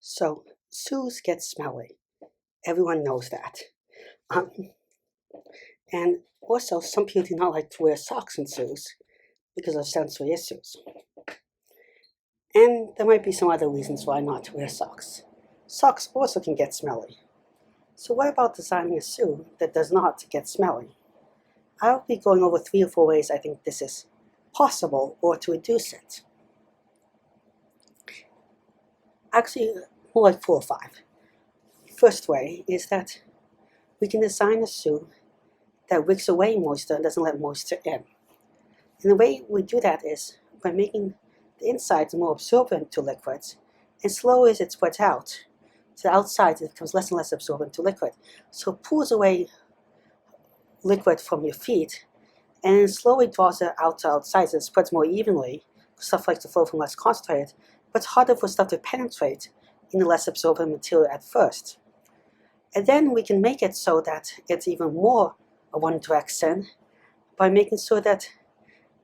So, zoos get smelly. Everyone knows that. Um, and also, some people do not like to wear socks in zoos because of sensory issues. And there might be some other reasons why not to wear socks. Socks also can get smelly. So, what about designing a zoo that does not get smelly? I'll be going over 3 or 4 ways I think this is possible or to reduce it. Actually, more like 4 or 5. First way is that we can design a zoo that wicks away moisture and doesn't let moisture in. And the way we do that is by making the insides more absorbent to liquids, and slowly as it spreads out to the outside, it becomes less and less absorbent to liquid. So it pulls away liquid from your feet, and then slowly draws it out to outside, so it spreads more evenly. Stuff likes to flow from less concentrated, but it's harder for stuff to penetrate in the less absorbent material at first. And then we can make it so that it's even more of one direction by making sure that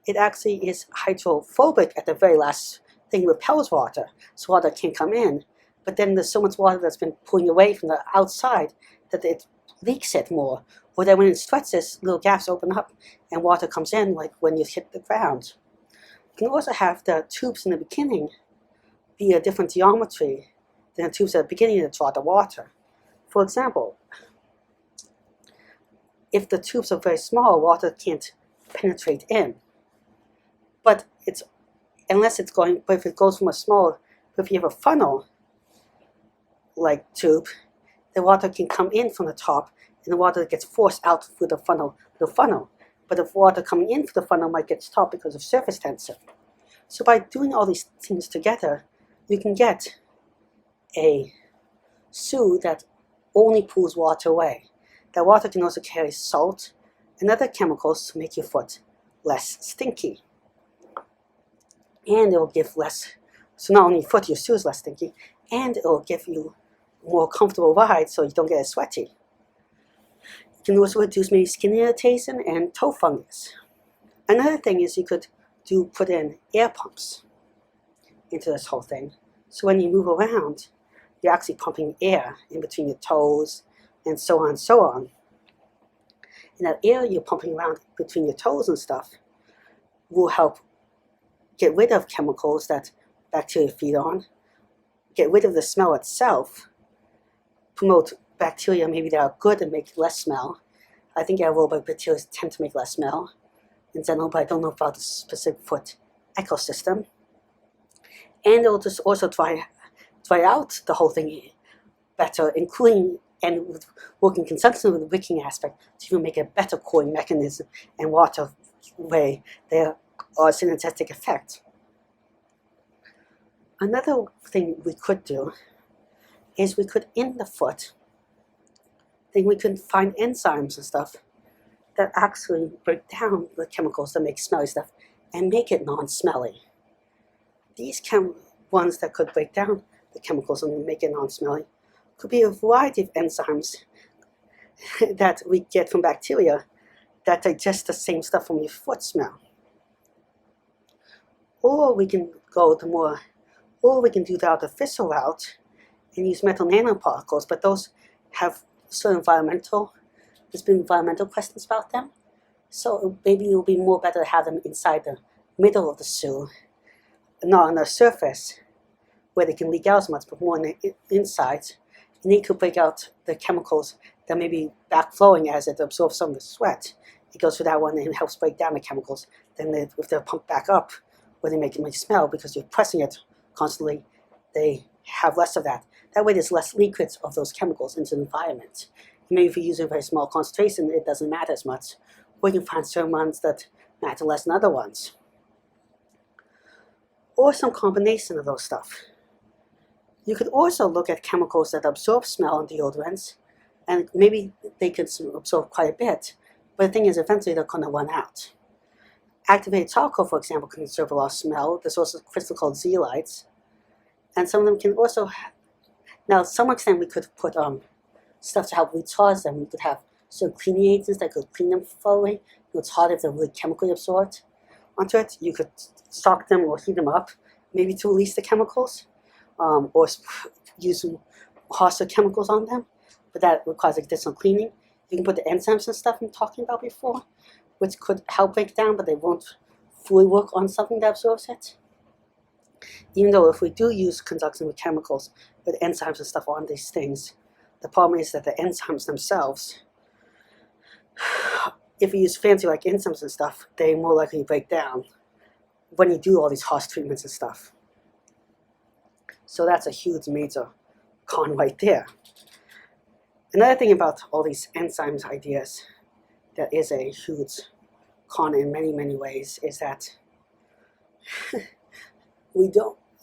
it actually is hydrophobic at the very last thing, repels water, so water can't come in. But then there's so much water that's been pulling away from the outside that it leaks it more. Or that when it stretches, little gaps open up and water comes in, like when you hit the ground. You can also have the tubes in the beginning be a different geometry than the tubes at the beginning that draw the water. For example, if the tubes are very small, water can't penetrate in. But if it goes from a small, if you have a funnel like tube, the water can come in from the top, and the water gets forced out through the funnel. But the water coming in through the funnel might get stopped because of surface tension. So by doing all these things together, you can get a zoo that only pulls water away. That water can also carry salt and other chemicals to make your foot less stinky. And it will give less, so not only your foot, your shoe is less stinky, and it will give you more comfortable ride so you don't get as sweaty. You can also reduce maybe skin irritation and toe fungus. Another thing is you could put in air pumps into this whole thing. So when you move around, you're actually pumping air in between your toes and so on and so on. And that air you're pumping around between your toes and stuff will help get rid of chemicals that bacteria feed on, get rid of the smell itself, promote bacteria maybe that are good and make less smell. I think aerobic bacteria tend to make less smell in general, but I don't know about the specific foot ecosystem. And it'll just also dry out the whole thing better, including and working conjunction with the wicking aspect to even make a better cooling mechanism and water way there or synergistic effect. Another thing we could do is we could, in the foot, then we could find enzymes and stuff that actually break down the chemicals that make smelly stuff and make it non-smelly. These ones that could break down the chemicals and make it non-smelly could be a variety of enzymes that we get from bacteria that digest the same stuff from your foot smell. Or we can do the artificial route and use metal nanoparticles, but those have certain there's been environmental questions about them. So maybe it will be more better to have them inside the middle of the zoo, not on the surface where they can leak out as much, but more on the inside. And they could break out the chemicals that may be backflowing as it absorbs some of the sweat. It goes through that one and it helps break down the chemicals. Then if they're pumped back up, where they make it smell because you're pressing it constantly, they have less of that. That way there's less leakage of those chemicals into the environment. Maybe if you're using a very small concentration, it doesn't matter as much. Or you can find certain ones that matter less than other ones. Or some combination of those stuff. You could also look at chemicals that absorb smell and deodorants, and maybe they could absorb quite a bit, but the thing is eventually they're going to run out. Activated charcoal, for example, can absorb a lot of smell. There's also a crystal called zeolites, and some of them can also now to some extent we could put stuff to help recharge them. We could have some cleaning agents that could clean them thoroughly. It's harder if they're really chemically absorbed onto it. You could shock them or heat them up, maybe to release the chemicals, or use harsher chemicals on them, but that requires additional cleaning. You can put the enzymes and stuff I'm talking about before, which could help break down, but they won't fully work on something that absorbs it. Even though if we do use conducting with chemicals, with enzymes and stuff on these things, the problem is that the enzymes themselves, if you use fancy like enzymes and stuff, they're more likely to break down when you do all these harsh treatments and stuff. So that's a huge major con right there. Another thing about all these enzymes ideas that is a huge con in many, many ways is that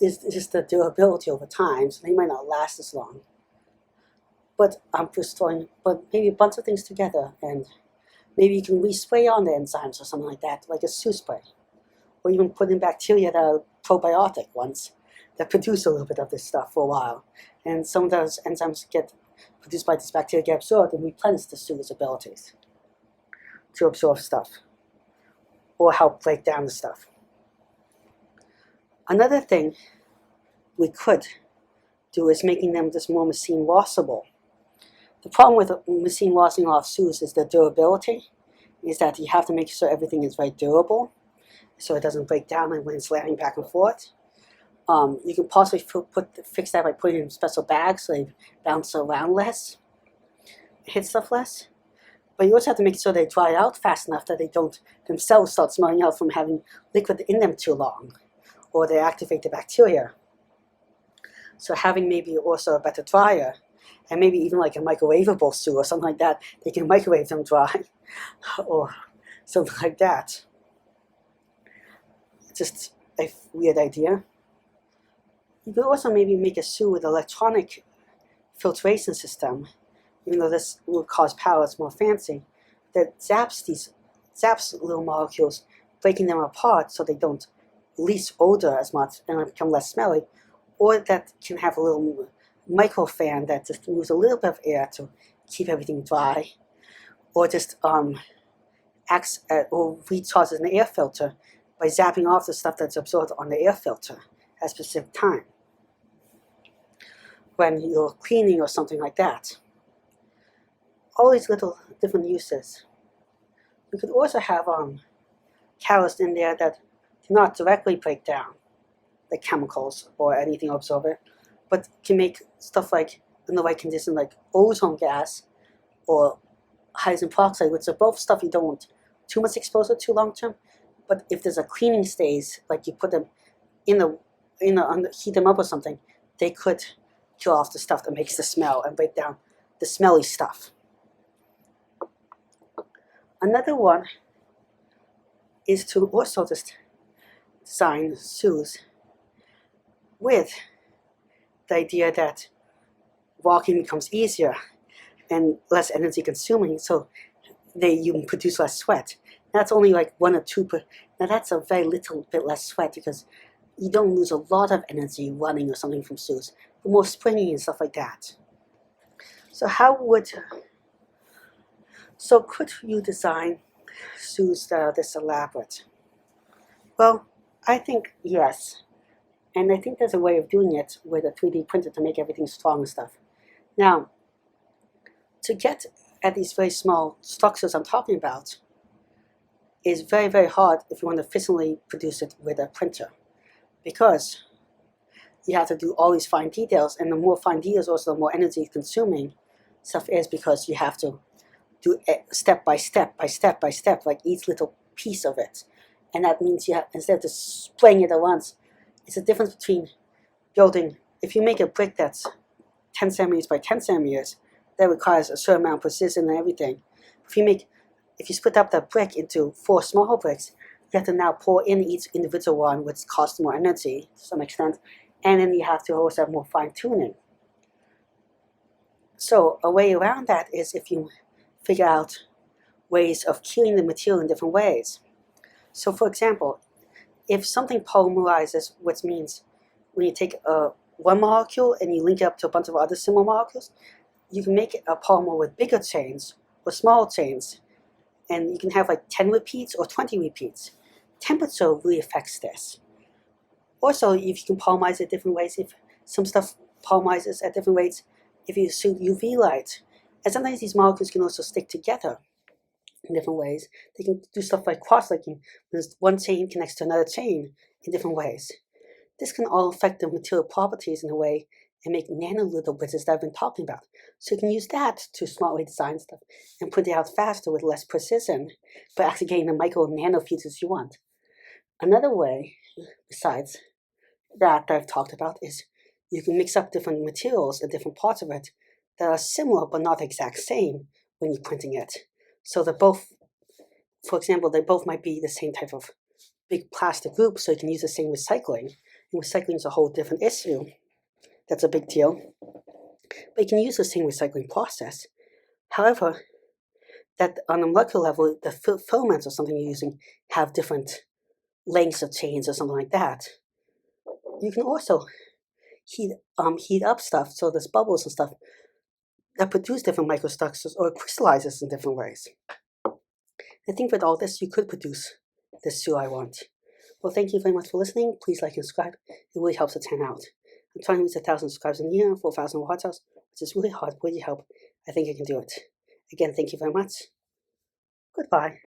it's just the durability over time, so they might not last as long. But but maybe a bunch of things together, and maybe you can re-spray on the enzymes or something like that, like a Sue spray. Or even put in bacteria that are probiotic ones that produce a little bit of this stuff for a while. And some of those enzymes get produced by these bacteria get absorbed and replenish the Sue's abilities to absorb stuff or help break down the stuff. Another thing we could do is making them just more machine washable. The problem with machine washing off shoes is the durability, is that you have to make sure everything is very durable so it doesn't break down when it's slamming back and forth. You can possibly fix that by putting in special bags so they bounce around less, hit stuff less. But you also have to make sure they dry out fast enough that they don't themselves start smelling out from having liquid in them too long, or they activate the bacteria. So having maybe also a better dryer, and maybe even like a microwavable shoe or something like that, they can microwave them dry, or something like that. Just a weird idea. You could also maybe make a shoe with electronic filtration system, even though this will cause power, it's more fancy, that zaps little molecules, breaking them apart so they don't release odor as much and become less smelly, or that can have a little micro fan that just moves a little bit of air to keep everything dry, or just acts or recharges an air filter by zapping off the stuff that's absorbed on the air filter at a specific time when you're cleaning or something like that. All these little different uses. You could also have catalysts in there that do not directly break down the chemicals or anything or absorb it, but can make stuff like, in the right condition, like ozone gas or hydrogen peroxide, which are both stuff you don't want too much exposure to long term. But if there's a cleaning stage, like you put them heat them up or something, they could kill off the stuff that makes the smell and break down the smelly stuff. Another one is to also just design shoes with the idea that walking becomes easier and less energy consuming, so you can produce less sweat. That's only like 1 or 2 per. Now that's a very little bit less sweat because you don't lose a lot of energy running or something from shoes, but more springy and stuff like that. So could you design shoes that are this elaborate? Well, I think yes. And I think there's a way of doing it with a 3D printer to make everything strong and stuff. Now, to get at these very small structures I'm talking about is very, very hard if you want to efficiently produce it with a printer, because you have to do all these fine details, and the more fine details also the more energy consuming stuff is, because you have to do it step by step by step by step, like each little piece of it. And that means you have, instead of just spraying it at once, it's a difference between building, if you make a brick that's 10 centimeters by 10 centimeters, that requires a certain amount of precision and everything. If you split up that brick into 4 smaller bricks, you have to now pour in each individual one, which costs more energy to some extent, and then you have to also have more fine tuning. So a way around that is if you figure out ways of curing the material in different ways. So for example, if something polymerizes, which means when you take one molecule and you link it up to a bunch of other similar molecules, you can make a polymer with bigger chains or smaller chains, and you can have like 10 repeats or 20 repeats. Temperature really affects this. Also, if you can polymerize it different ways, if some stuff polymerizes at different rates if you shoot UV light. And sometimes these molecules can also stick together in different ways. They can do stuff like cross-linking, when one chain connects to another chain in different ways. This can all affect the material properties in a way and make nanolittle bits that I've been talking about. So you can use that to smartly design stuff and put it out faster with less precision, but actually getting the micro and nano features you want. Another way, besides that I've talked about, is you can mix up different materials and different parts of it that are similar but not the exact same when you're printing it. So they're both, for example, they both might be the same type of big plastic group, so you can use the same recycling. And recycling is a whole different issue. That's a big deal. But you can use the same recycling process. However, that on a molecular level, the filaments or something you're using have different lengths of chains or something like that. You can also heat up stuff, so there's bubbles and stuff that produce different microstructures or crystallizes in different ways. I think with all this, you could produce this shoe I want. Well, thank you very much for listening. Please like and subscribe. It really helps the channel out. I'm trying to reach 1,000 subscribers in a year, 4,000 watch hours, which is really hard, really help. I think I can do it. Again, thank you very much. Goodbye.